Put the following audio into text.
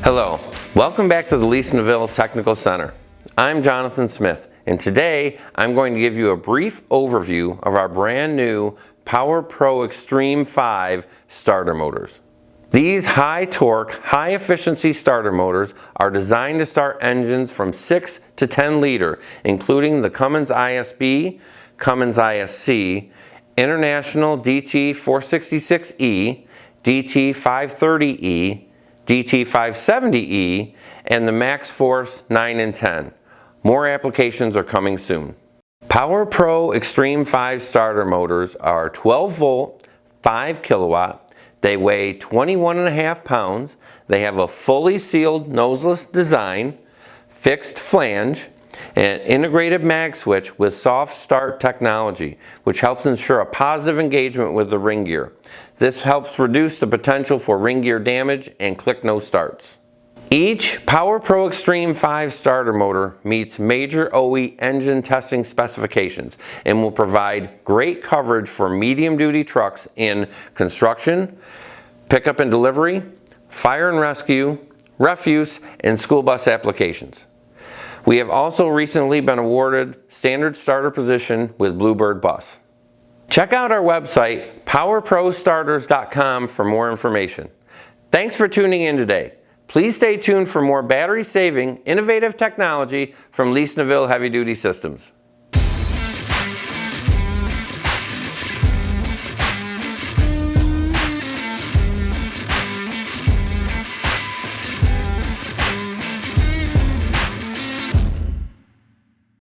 Hello, welcome back to the Leece-Neville Technical Center. I'm Jonathan Smith, and today I'm going to give you a brief overview of our brand new PowerPro Extreme 5 starter motors. These high torque, high efficiency starter motors are designed to start engines from 6 to 10 liter, including the Cummins ISB, Cummins ISC, International DT466E, DT530E, DT570E, and the MaxxForce 9 and 10. More applications are coming soon. PowerPro Extreme 5 starter motors are 12 volt, 5 kilowatt. They weigh 21.5 pounds. They have a fully sealed noseless design, fixed flange, and integrated mag switch with soft start technology, which helps ensure a positive engagement with the ring gear. This helps reduce the potential for ring gear damage and click no starts. Each PowerPro Extreme 5 starter motor meets major OE engine testing specifications and will provide great coverage for medium duty trucks in construction, pickup and delivery, fire and rescue, refuse, and school bus applications. We have also recently been awarded standard starter position with Bluebird Bus. Check out our website, PowerProStarters.com, for more information. Thanks for tuning in today. Please stay tuned for more battery-saving, innovative technology from Leece-Neville Heavy Duty Systems.